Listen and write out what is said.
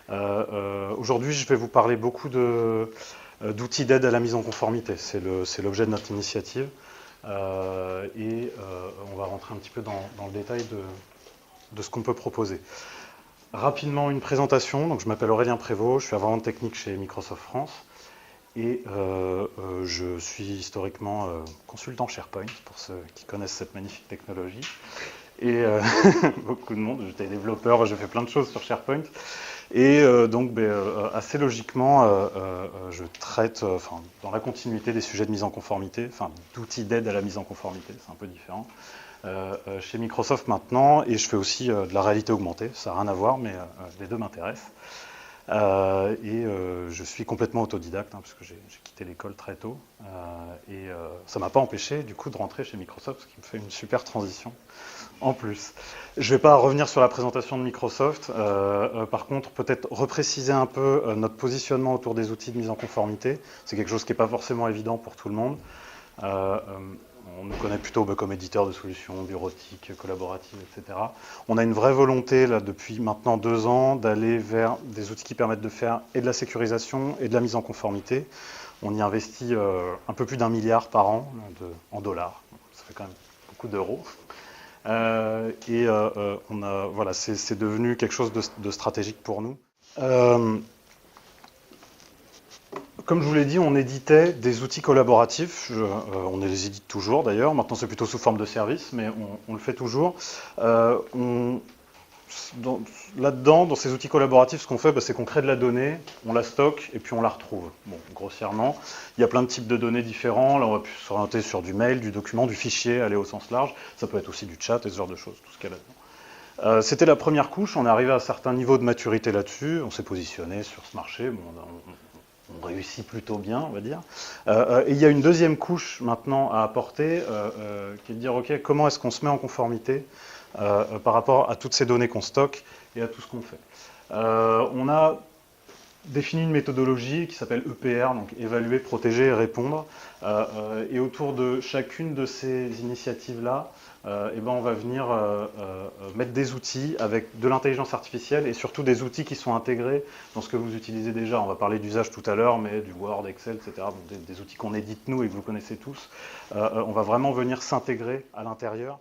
Aujourd'hui, je vais vous parler beaucoup d'outils d'aide à la mise en conformité. C'est l'objet de notre initiative. On va rentrer un petit peu dans le détail de ce qu'on peut proposer. Rapidement, une présentation. Donc, je m'appelle Aurélien Prévost, je suis avant-vente technique chez Microsoft France. Et je suis historiquement consultant SharePoint, pour ceux qui connaissent cette magnifique technologie. Et beaucoup de monde, j'étais développeur, j'ai fait plein de choses sur SharePoint. Et assez logiquement, je traite dans la continuité des sujets de mise en conformité, d'outils d'aide à la mise en conformité, c'est un peu différent, chez Microsoft maintenant, et je fais aussi de la réalité augmentée, ça n'a rien à voir, mais les deux m'intéressent. Je suis complètement autodidacte, parce que j'ai quitté l'école très tôt, ça ne m'a pas empêché du coup de rentrer chez Microsoft, ce qui me fait une super transition en plus. Je ne vais pas revenir sur la présentation de Microsoft, par contre peut-être repréciser un peu notre positionnement autour des outils de mise en conformité. C'est quelque chose qui n'est pas forcément évident pour tout le monde. On nous connaît plutôt comme éditeur de solutions bureautiques, collaboratives, etc. On a une vraie volonté, là, depuis maintenant 2 ans, d'aller vers des outils qui permettent de faire et de la sécurisation et de la mise en conformité. On y investit un peu plus d'1 milliard par an en dollars. Ça fait quand même beaucoup d'euros. Voilà, c'est devenu quelque chose de stratégique pour nous. Comme je vous l'ai dit, on éditait des outils collaboratifs. On les édite toujours d'ailleurs. Maintenant, c'est plutôt sous forme de service, mais on le fait toujours. Là-dedans, dans ces outils collaboratifs, ce qu'on fait, c'est qu'on crée de la donnée, on la stocke et puis on la retrouve. Bon, grossièrement, il y a plein de types de données différents. Là, on va plus s'orienter sur du mail, du document, du fichier, aller au sens large. Ça peut être aussi du chat et ce genre de choses, tout ce qu'il y a là-dedans. C'était la première couche. On est arrivé à un certain niveau de maturité là-dessus. On s'est positionné sur ce marché. Bon, on réussit plutôt bien, on va dire. Et il y a une deuxième couche maintenant à apporter, qui est de dire, OK, comment est-ce qu'on se met en conformité par rapport à toutes ces données qu'on stocke et à tout ce qu'on fait. On a défini une méthodologie qui s'appelle EPR, donc évaluer, protéger et répondre. Et autour de chacune de ces initiatives-là, on va venir mettre des outils avec de l'intelligence artificielle et surtout des outils qui sont intégrés dans ce que vous utilisez déjà. On va parler d'usage tout à l'heure, mais du Word, Excel, etc. Donc des outils qu'on édite nous et que vous connaissez tous. On va vraiment venir s'intégrer à l'intérieur